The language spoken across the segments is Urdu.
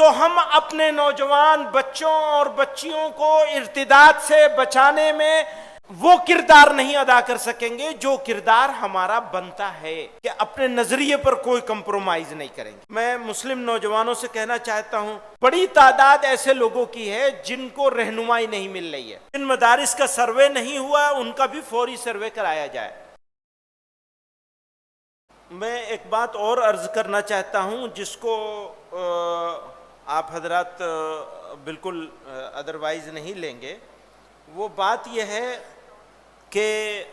تو ہم اپنے نوجوان بچوں اور بچیوں کو ارتداد سے بچانے میں وہ کردار نہیں ادا کر سکیں گے جو کردار ہمارا بنتا ہے، کہ اپنے نظریے پر کوئی کمپرومائز نہیں کریں گے۔ میں مسلم نوجوانوں سے کہنا چاہتا ہوں، بڑی تعداد ایسے لوگوں کی ہے جن کو رہنمائی نہیں مل رہی ہے، جن مدارس کا سروے نہیں ہوا ان کا بھی فوری سروے کرایا جائے۔ میں ایک بات اور عرض کرنا چاہتا ہوں جس کو آپ حضرات بالکل ادروائز نہیں لیں گے، وہ بات یہ ہے کہ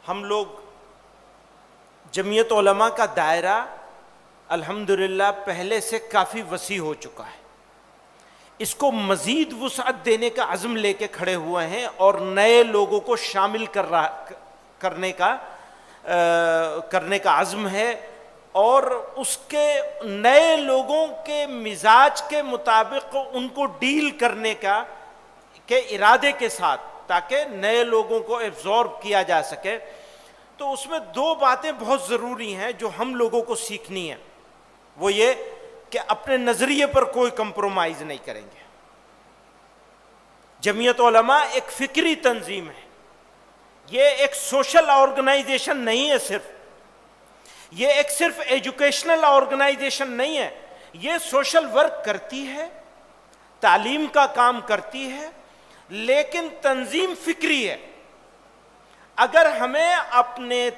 ہم لوگ جمعیت علماء کا دائرہ الحمدللہ پہلے سے کافی وسیع ہو چکا ہے، اس کو مزید وسعت دینے کا عزم لے کے کھڑے ہوئے ہیں اور نئے لوگوں کو شامل کرنے کا عزم ہے، اور اس کے نئے لوگوں کے مزاج کے مطابق ان کو ڈیل کرنے کے ارادے کے ساتھ، تاکہ نئے لوگوں کو ایبزارب کیا جا سکے۔ تو اس میں دو باتیں بہت ضروری ہیں جو ہم لوگوں کو سیکھنی ہیں، وہ یہ کہ اپنے نظریے پر کوئی کمپرومائز نہیں کریں گے۔ جمعیت علماء ایک فکری تنظیم ہے، یہ ایک سوشل آرگنائزیشن نہیں ہے، یہ ایک صرف ایجوکیشنل آرگنائزیشن نہیں ہے، یہ سوشل ورک کرتی ہے، تعلیم کا کام کرتی ہے، لیکن تنظیم فکری ہے۔ اگر ہمیں اپنے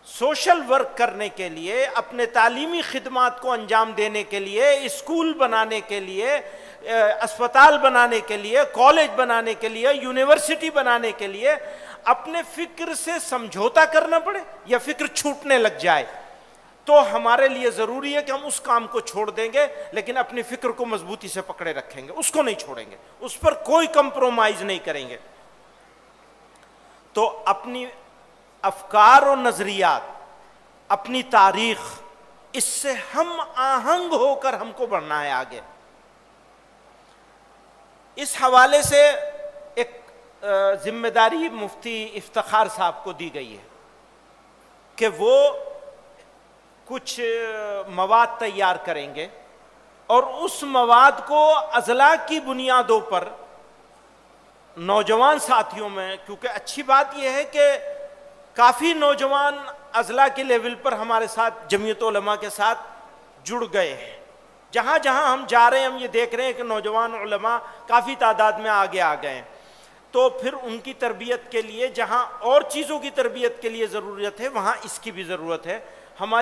سوشل ورک کرنے کے لیے، اپنے تعلیمی خدمات کو انجام دینے کے لیے، اسکول بنانے کے لیے، اسپتال بنانے کے لیے، کالج بنانے کے لیے، یونیورسٹی بنانے کے لیے اپنے فکر سے سمجھوتا کرنا پڑے یا فکر چھوٹنے لگ جائے، تو ہمارے لیے ضروری ہے کہ ہم اس کام کو چھوڑ دیں گے، لیکن اپنی فکر کو مضبوطی سے پکڑے رکھیں گے، اس کو نہیں چھوڑیں گے، اس پر کوئی کمپرومائز نہیں کریں گے۔ تو اپنی افکار و نظریات، اپنی تاریخ، اس سے ہم آہنگ ہو کر ہم کو بڑھنا ہے آگے۔ اس حوالے سے ایک ذمہ داری مفتی افتخار صاحب کو دی گئی ہے کہ وہ کچھ مواد تیار کریں گے، اور اس مواد کو اضلاع کی بنیادوں پر نوجوان ساتھیوں میں، کیونکہ اچھی بات یہ ہے کہ کافی نوجوان اضلاع کے لیول پر ہمارے ساتھ جمعیت علماء کے ساتھ جڑ گئے ہیں، جہاں جہاں ہم جا رہے ہیں ہم یہ دیکھ رہے ہیں کہ نوجوان علماء کافی تعداد میں آگے آ گئے ہیں۔ تو پھر ان کی تربیت کے لیے، جہاں اور چیزوں کی تربیت کے لیے ضرورت ہے وہاں اس کی بھی ضرورت ہے۔ ہم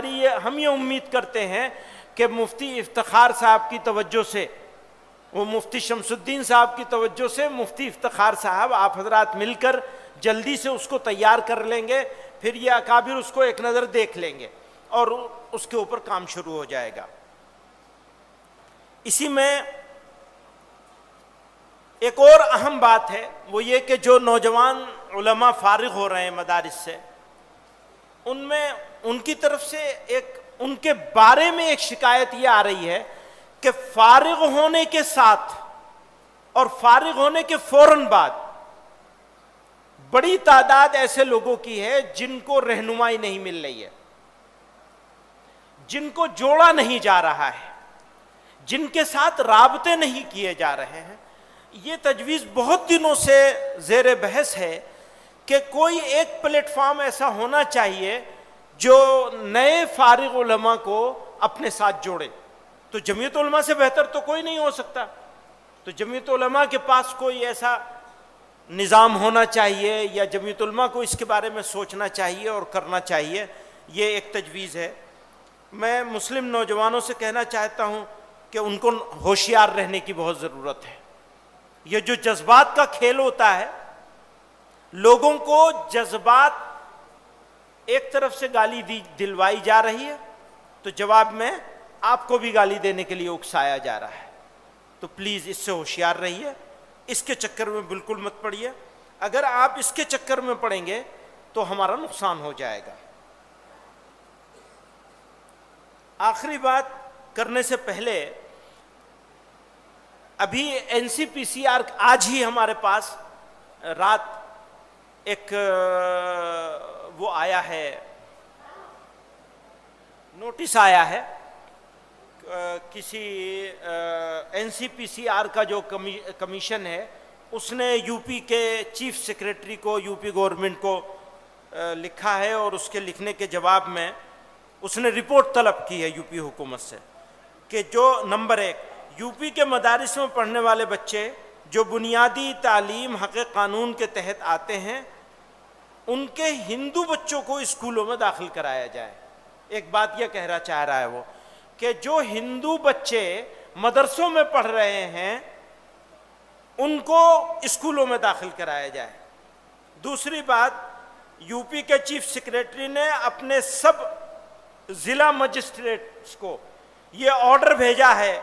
یہ امید کرتے ہیں کہ مفتی افتخار صاحب کی توجہ سے، وہ مفتی شمس الدین صاحب کی توجہ سے، مفتی افتخار صاحب آپ حضرات مل کر جلدی سے اس کو تیار کر لیں گے، پھر یہ اکابر اس کو ایک نظر دیکھ لیں گے اور اس کے اوپر کام شروع ہو جائے گا۔ اسی میں ایک اور اہم بات ہے، وہ یہ کہ جو نوجوان علماء فارغ ہو رہے ہیں مدارس سے، ان میں ان کی طرف سے ان کے بارے میں ایک شکایت یہ آ رہی ہے کہ فارغ ہونے کے ساتھ اور فارغ ہونے کے فوراً بعد بڑی تعداد ایسے لوگوں کی ہے جن کو رہنمائی نہیں مل رہی ہے، جن کو جوڑا نہیں جا رہا ہے، جن کے ساتھ رابطے نہیں کیے جا رہے ہیں۔ یہ تجویز بہت دنوں سے زیر بحث ہے کہ کوئی ایک پلیٹ فارم ایسا ہونا چاہیے جو نئے فارغ علماء کو اپنے ساتھ جوڑے۔ تو جمعیت علماء سے بہتر تو کوئی نہیں ہو سکتا، تو جمعیت علماء کے پاس کوئی ایسا نظام ہونا چاہیے، یا جمعیت علماء کو اس کے بارے میں سوچنا چاہیے اور کرنا چاہیے۔ یہ ایک تجویز ہے۔ میں مسلم نوجوانوں سے کہنا چاہتا ہوں کہ ان کو ہوشیار رہنے کی بہت ضرورت ہے۔ یہ جو جذبات کا کھیل ہوتا ہے، لوگوں کو جذبات، ایک طرف سے گالی دلوائی جا رہی ہے تو جواب میں آپ کو بھی گالی دینے کے لیے اکسایا جا رہا ہے، تو پلیز اس سے ہوشیار رہیے، اس کے چکر میں بالکل مت پڑیے۔ اگر آپ اس کے چکر میں پڑیں گے تو ہمارا نقصان ہو جائے گا۔ آخری بات کرنے سے پہلے، ابھی این سی پی سی آر آج ہی ہمارے پاس رات ایک وہ آیا ہے، نوٹس آیا ہے کسی NCPCR کا جو کمیشن ہے اس نے یو پی کے چیف سیکریٹری کو یو پی گورنمنٹ کو لکھا ہے، اور اس کے لکھنے کے جواب میں اس نے رپورٹ طلب کی ہے یو پی حکومت سے کہ جو نمبر 1 یو پی کے مدارس میں پڑھنے والے بچے جو بنیادی تعلیم حق قانون کے تحت آتے ہیں ان کے ہندو بچوں کو اسکولوں میں داخل کرایا جائے۔ ایک بات یہ کہنا چاہ رہا ہے وہ کہ جو ہندو بچے مدرسوں میں پڑھ رہے ہیں ان کو اسکولوں میں داخل کرایا جائے۔ دوسری بات، یو پی کے چیف سیکریٹری نے اپنے سب ضلع مجسٹریٹس کو یہ آرڈر بھیجا ہے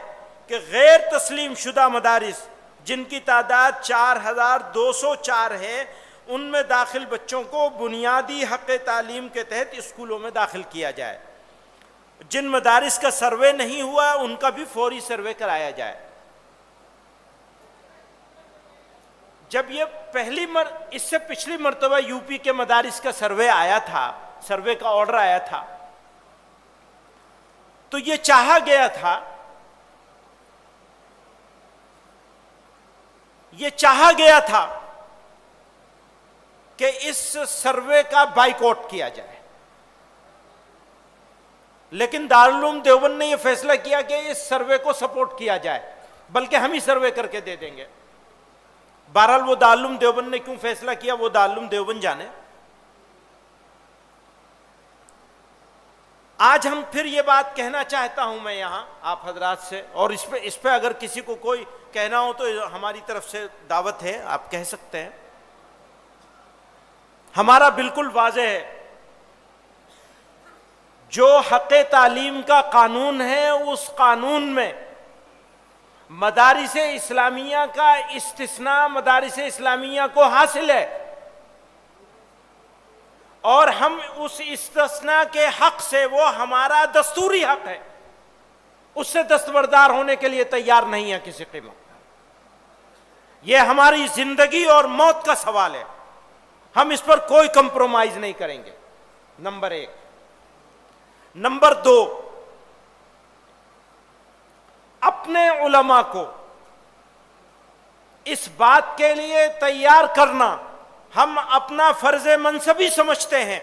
کہ غیر تسلیم شدہ مدارس جن کی تعداد 4204 ہے ان میں داخل بچوں کو بنیادی حق تعلیم کے تحت اسکولوں میں داخل کیا جائے۔ جن مدارس کا سروے نہیں ہوا ان کا بھی فوری سروے کرایا جائے۔ جب یہ اس سے پچھلی مرتبہ یو پی کے مدارس کا سروے آیا تھا، سروے کا آرڈر آیا تھا، تو یہ چاہا گیا تھا کہ اس سروے کا بائیکاٹ کیا جائے، لیکن دارالعلوم دیوبند نے یہ فیصلہ کیا کہ اس سروے کو سپورٹ کیا جائے، بلکہ ہم ہی سروے کر کے دے دیں گے۔ بہرحال وہ دارالعلوم دیوبند نے کیوں فیصلہ کیا وہ دارالعلوم دیوبند جانے۔ آج ہم پھر یہ بات کہنا چاہتا ہوں میں یہاں آپ حضرات سے، اور اس پہ اگر کسی کو کوئی کہنا ہو تو ہماری طرف سے دعوت ہے، آپ کہہ سکتے ہیں۔ ہمارا بالکل واضح ہے، جو حق تعلیم کا قانون ہے اس قانون میں مدارس اسلامیہ کا استثناء مدارس اسلامیہ کو حاصل ہے، اور ہم اس استثناء کے حق سے، وہ ہمارا دستوری حق ہے، اس سے دستبردار ہونے کے لیے تیار نہیں ہے کسی قیمت پر۔ یہ ہماری زندگی اور موت کا سوال ہے، ہم اس پر کوئی کمپرومائز نہیں کریں گے، نمبر 1۔ نمبر 2، اپنے علماء کو اس بات کے لیے تیار کرنا ہم اپنا فرض منصبی سمجھتے ہیں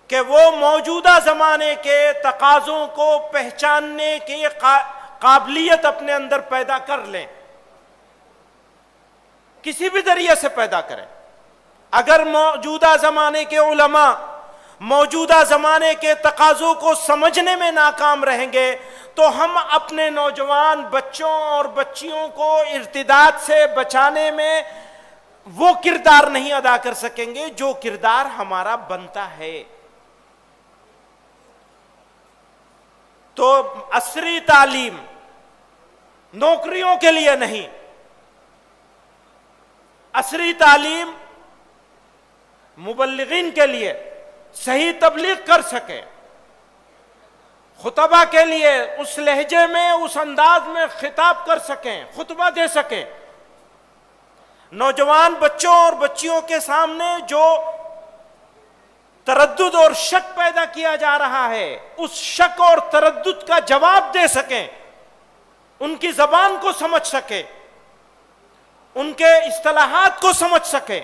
کہ وہ موجودہ زمانے کے تقاضوں کو پہچاننے کی قابلیت اپنے اندر پیدا کر لیں، کسی بھی ذریعے سے پیدا کریں۔ اگر موجودہ زمانے کے علماء موجودہ زمانے کے تقاضوں کو سمجھنے میں ناکام رہیں گے تو ہم اپنے نوجوان بچوں اور بچیوں کو ارتداد سے بچانے میں وہ کردار نہیں ادا کر سکیں گے جو کردار ہمارا بنتا ہے۔ تو عصری تعلیم نوکریوں کے لیے نہیں، عصری تعلیم مبلغین کے لیے، صحیح تبلیغ کر سکے، خطبہ کے لیے اس لہجے میں اس انداز میں خطاب کر سکیں، خطبہ دے سکیں۔ نوجوان بچوں اور بچیوں کے سامنے جو تردد اور شک پیدا کیا جا رہا ہے اس شک اور تردد کا جواب دے سکیں، ان کی زبان کو سمجھ سکیں، ان کے اصطلاحات کو سمجھ سکیں۔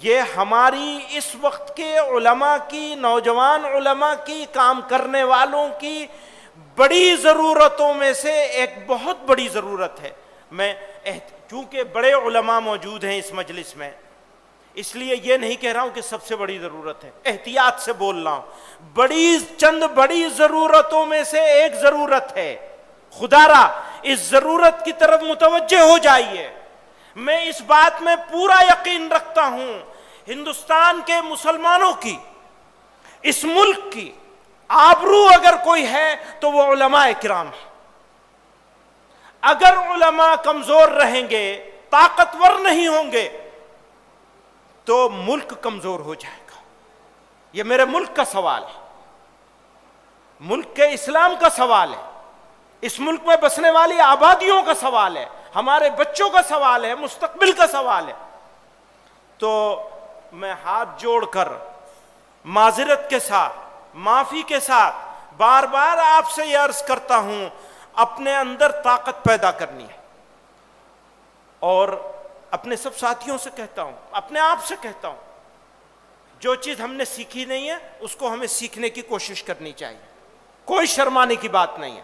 یہ ہماری اس وقت کے علماء کی، نوجوان علماء کی، کام کرنے والوں کی بڑی ضرورتوں میں سے ایک بہت بڑی ضرورت ہے۔ میں چونکہ بڑے علماء موجود ہیں اس مجلس میں، اس لیے یہ نہیں کہہ رہا ہوں کہ سب سے بڑی ضرورت ہے، احتیاط سے بول رہا ہوں، چند بڑی ضرورتوں میں سے ایک ضرورت ہے۔ خدا را اس ضرورت کی طرف متوجہ ہو جائیے۔ میں اس بات میں پورا یقین رکھتا ہوں، ہندوستان کے مسلمانوں کی، اس ملک کی آبرو اگر کوئی ہے تو وہ علماء کرام ہیں۔ اگر علماء کمزور رہیں گے، طاقتور نہیں ہوں گے تو ملک کمزور ہو جائے گا۔ یہ میرے ملک کا سوال ہے، ملک کے اسلام کا سوال ہے، اس ملک میں بسنے والی آبادیوں کا سوال ہے، ہمارے بچوں کا سوال ہے، مستقبل کا سوال ہے۔ تو میں ہاتھ جوڑ کر معذرت کے ساتھ، معافی کے ساتھ بار بار آپ سے یہ عرض کرتا ہوں، اپنے اندر طاقت پیدا کرنی ہے، اور اپنے سب ساتھیوں سے کہتا ہوں، اپنے آپ سے کہتا ہوں، جو چیز ہم نے سیکھی نہیں ہے اس کو ہمیں سیکھنے کی کوشش کرنی چاہیے، کوئی شرمانے کی بات نہیں ہے۔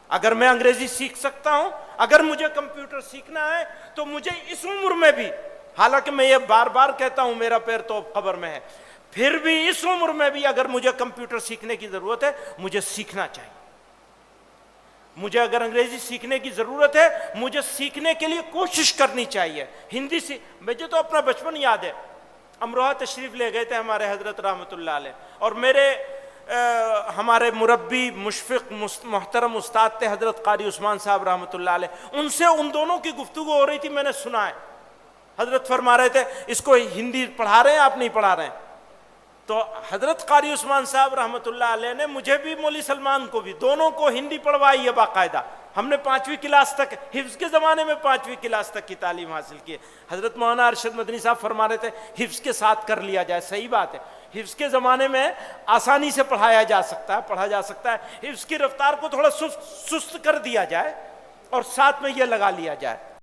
اگر میں انگریزی سیکھ سکتا ہوں، اگر مجھے کمپیوٹر سیکھنا ہے تو مجھے اس عمر میں بھی، حالانکہ میں یہ بار بار کہتا ہوں میرا پیر تو قبر میں ہے، پھر بھی اس عمر میں بھی اگر مجھے کمپیوٹر سیکھنے کی ضرورت ہے مجھے سیکھنا چاہیے۔ مجھے اگر انگریزی سیکھنے کی ضرورت ہے مجھے سیکھنے کے لیے کوشش کرنی چاہیے۔ ہندی مجھے تو اپنا بچپن یاد ہے، امروہہ تشریف لے گئے تھے ہمارے حضرت رحمۃ اللہ علیہ، اور ہمارے مربی مشفق محترم استاد تھے حضرت قاری عثمان صاحب رحمۃ اللہ علیہ، ان سے ان دونوں کی گفتگو ہو رہی تھی، میں نے سنا ہے، حضرت فرما رہے تھے اس کو ہندی پڑھا رہے ہیں آپ نہیں پڑھا رہے ہیں؟ تو حضرت قاری عثمان صاحب رحمۃ اللہ علیہ نے مجھے بھی مولوی سلمان کو بھی دونوں کو ہندی پڑھوائی ہے باقاعدہ، ہم نے 5ویں کلاس تک، حفظ کے زمانے میں 5ویں کلاس تک کی تعلیم حاصل کی ہے۔ حضرت مولانا ارشد مدنی صاحب فرما رہے تھے حفظ کے ساتھ کر لیا جائے، صحیح بات ہے، حفظ کے زمانے میں آسانی سے پڑھایا جا سکتا ہے، پڑھا جا سکتا ہے، حفظ کی رفتار کو تھوڑا سست کر دیا جائے اور ساتھ میں یہ لگا لیا جائے۔